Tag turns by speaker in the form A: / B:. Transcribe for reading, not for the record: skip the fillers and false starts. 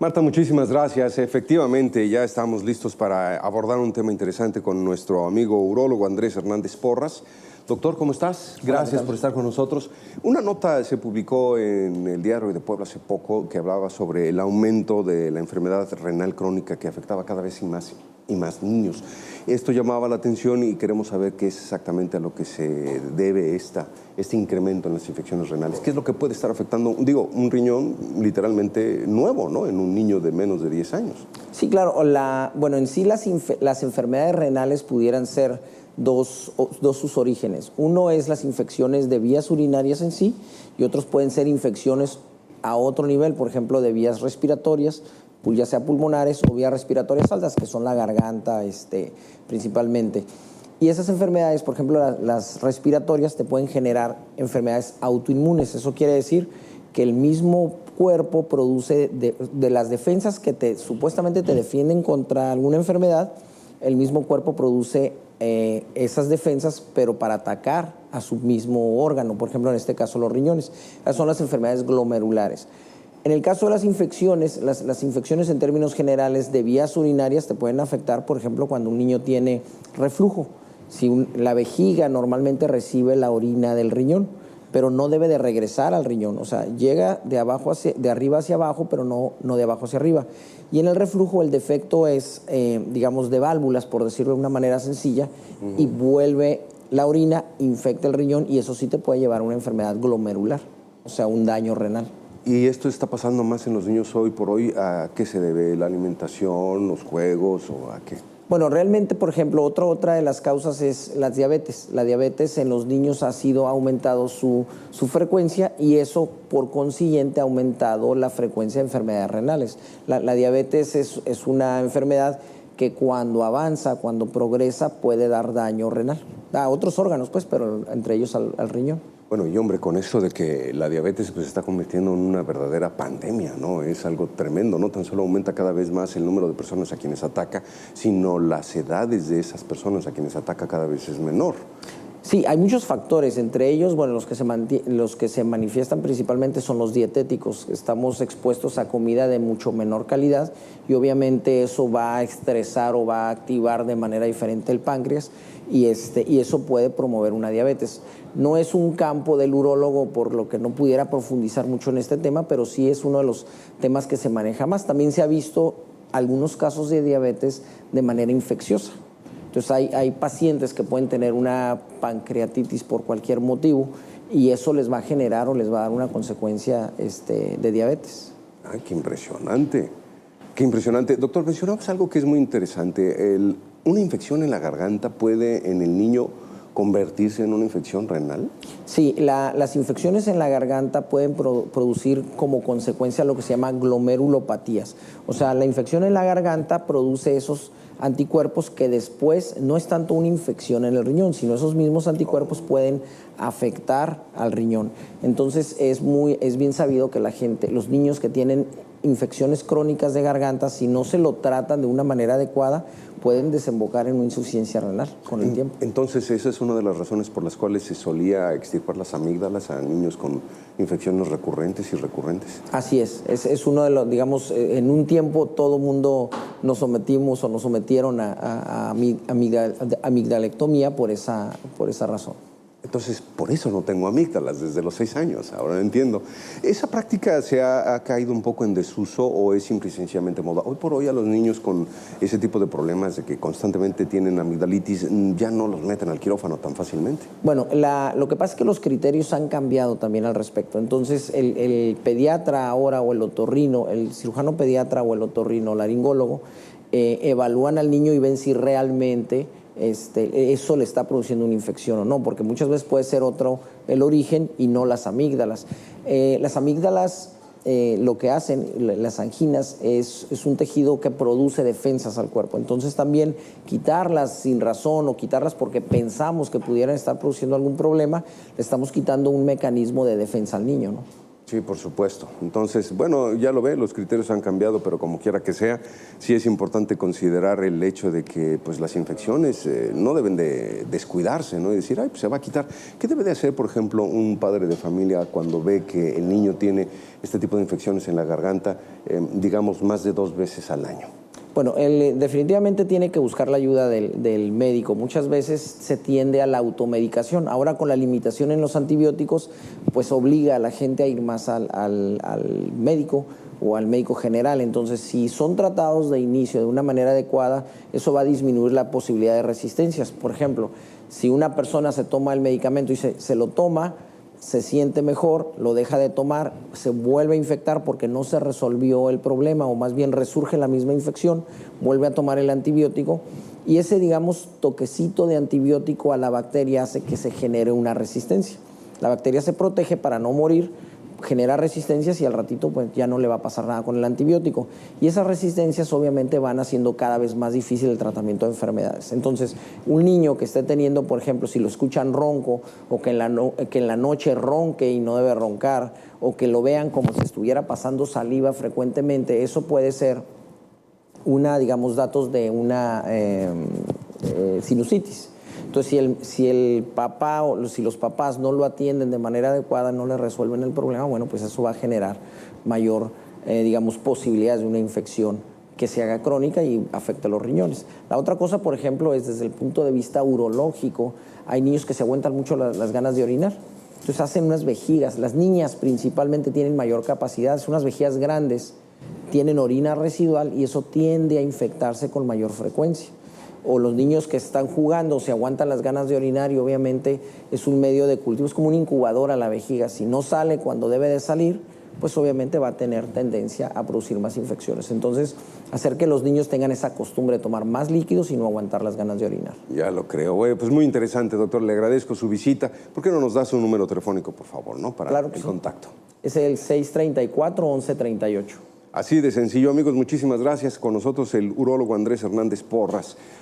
A: Marta, muchísimas gracias. Efectivamente, ya estamos listos para abordar un tema interesante con nuestro amigo urólogo Andrés Hernández Porras. Doctor, ¿cómo estás? Gracias por estar con nosotros. Una nota se publicó en el Diario de Puebla hace poco que hablaba sobre el aumento de la enfermedad renal crónica que afectaba cada vez y más niños. Esto llamaba la atención y queremos saber qué es exactamente a lo que se debe este incremento en las infecciones renales. ¿Qué es lo que puede estar afectando, digo, un riñón literalmente nuevo, ¿no?, en un niño de menos de 10 años?
B: Sí, claro. Bueno, en sí las enfermedades renales pudieran ser dos sus orígenes. Uno es las infecciones de vías urinarias en sí y otros pueden ser infecciones a otro nivel, por ejemplo, de vías respiratorias, ya sea pulmonares o vías respiratorias altas, que son la garganta principalmente. Y esas enfermedades, por ejemplo, las respiratorias, te pueden generar enfermedades autoinmunes. Eso quiere decir que el mismo cuerpo produce de las defensas que supuestamente te defienden contra alguna enfermedad, el mismo cuerpo produce esas defensas, pero para atacar a su mismo órgano, por ejemplo, en este caso los riñones. Esas son las enfermedades glomerulares. En el caso de las infecciones, las infecciones en términos generales de vías urinarias te pueden afectar, por ejemplo, cuando un niño tiene reflujo. Si la vejiga normalmente recibe la orina del riñón, pero no debe de regresar al riñón. O sea, llega de arriba hacia abajo, pero no de abajo hacia arriba. Y en el reflujo el defecto es, digamos, de válvulas, por decirlo de una manera sencilla, y vuelve la orina, infecta el riñón, y eso sí te puede llevar a una enfermedad glomerular, o sea, un daño renal.
A: ¿Y esto está pasando más en los niños hoy por hoy? ¿A qué se debe? ¿La alimentación, los juegos o a qué?
B: Bueno, realmente, por ejemplo, otra de las causas es la diabetes. La diabetes en los niños ha aumentado su frecuencia y eso, por consiguiente, ha aumentado la frecuencia de enfermedades renales. La diabetes es una enfermedad que cuando avanza, cuando progresa, puede dar daño renal. A otros órganos, pues, pero entre ellos al riñón.
A: Bueno, y hombre, con esto de que la diabetes pues, se está convirtiendo en una verdadera pandemia, ¿no? Es algo tremendo, no tan solo aumenta cada vez más el número de personas a quienes ataca, sino las edades de esas personas a quienes ataca cada vez es menor.
B: Sí, hay muchos factores, entre ellos, bueno, los que se manifiestan principalmente son los dietéticos. Estamos expuestos a comida de mucho menor calidad y obviamente eso va a estresar o va a activar de manera diferente el páncreas y eso puede promover una diabetes. No es un campo del urólogo, por lo que no pudiera profundizar mucho en este tema, pero sí es uno de los temas que se maneja más. También se ha visto algunos casos de diabetes de manera infecciosa. Entonces hay pacientes que pueden tener una pancreatitis por cualquier motivo y eso les va a generar o les va a dar una consecuencia de diabetes.
A: ¡Ay, qué impresionante! ¡Qué impresionante! Doctor, mencionabas algo que es muy interesante. ¿Una infección en la garganta puede en el niño convertirse en una infección renal?
B: Sí, las infecciones en la garganta pueden producir como consecuencia lo que se llama glomerulopatías. O sea, la infección en la garganta produce esos anticuerpos que después no es tanto una infección en el riñón, sino esos mismos anticuerpos pueden afectar al riñón. Entonces es bien sabido que los niños que tienen infecciones crónicas de garganta, si no se lo tratan de una manera adecuada, pueden desembocar en una insuficiencia renal con el tiempo.
A: Entonces, esa es una de las razones por las cuales se solía extirpar las amígdalas a niños con infecciones recurrentes y recurrentes.
B: Así es uno de los, digamos, en un tiempo todo mundo nos sometimos o nos sometieron a amigdalectomía por esa razón.
A: Entonces, por eso no tengo amígdalas desde los 6 años, ahora entiendo. ¿Esa práctica se ha caído un poco en desuso o es simple y sencillamente moda? Hoy por hoy a los niños con ese tipo de problemas de que constantemente tienen amigdalitis ya no los meten al quirófano tan fácilmente.
B: Bueno, lo que pasa es que los criterios han cambiado también al respecto. Entonces, el pediatra ahora o el otorrino, el cirujano pediatra o el otorrino laringólogo evalúan al niño y ven si realmente eso le está produciendo una infección o no, porque muchas veces puede ser el origen y no las amígdalas. Las amígdalas, lo que hacen, las anginas, es un tejido que produce defensas al cuerpo. Entonces también quitarlas sin razón o quitarlas porque pensamos que pudieran estar produciendo algún problema, le estamos quitando un mecanismo de defensa al niño, ¿no?
A: Sí, por supuesto. Entonces, bueno, ya lo ve, los criterios han cambiado, pero como quiera que sea, sí es importante considerar el hecho de que pues, las infecciones no deben de descuidarse, ¿no? Y decir, ay, pues se va a quitar. ¿Qué debe de hacer, por ejemplo, un padre de familia cuando ve que el niño tiene este tipo de infecciones en la garganta, digamos, más de 2 veces al año?
B: Bueno, él definitivamente tiene que buscar la ayuda del médico. Muchas veces se tiende a la automedicación. Ahora con la limitación en los antibióticos, pues obliga a la gente a ir más al médico o al médico general. Entonces, si son tratados de inicio de una manera adecuada, eso va a disminuir la posibilidad de resistencias. Por ejemplo, si una persona se toma el medicamento y se lo toma, se siente mejor, lo deja de tomar, se vuelve a infectar porque no se resolvió el problema o más bien resurge la misma infección, vuelve a tomar el antibiótico y ese, digamos, toquecito de antibiótico a la bacteria hace que se genere una resistencia. La bacteria se protege para no morir, genera resistencias y al ratito pues ya no le va a pasar nada con el antibiótico. Y esas resistencias obviamente van haciendo cada vez más difícil el tratamiento de enfermedades. Entonces, un niño que esté teniendo, por ejemplo, si lo escuchan ronco o que en la noche ronque y no debe roncar o que lo vean como si estuviera pasando saliva frecuentemente, eso puede ser digamos, datos de una sinusitis. Entonces, si el papá o si los papás no lo atienden de manera adecuada, no le resuelven el problema, bueno, pues eso va a generar mayor, digamos, posibilidades de una infección que se haga crónica y afecte a los riñones. La otra cosa, por ejemplo, es desde el punto de vista urológico. Hay niños que se aguantan mucho las ganas de orinar. Entonces hacen unas vejigas. Las niñas principalmente tienen mayor capacidad, son unas vejigas grandes, tienen orina residual y eso tiende a infectarse con mayor frecuencia. O los niños que están jugando se aguantan las ganas de orinar y obviamente es un medio de cultivo, es como una incubadora la vejiga. Si no sale cuando debe de salir, pues obviamente va a tener tendencia a producir más infecciones. Entonces, hacer que los niños tengan esa costumbre de tomar más líquidos y no aguantar las ganas de orinar.
A: Ya lo creo. Bueno, pues muy interesante, doctor. Le agradezco su visita. ¿Por qué no nos das un número telefónico, por favor, ¿no? Para
B: claro que
A: el
B: sí.
A: contacto.
B: Es el 634-1138.
A: Así de sencillo, amigos, muchísimas gracias. Con nosotros el urólogo Andrés Hernández Porras.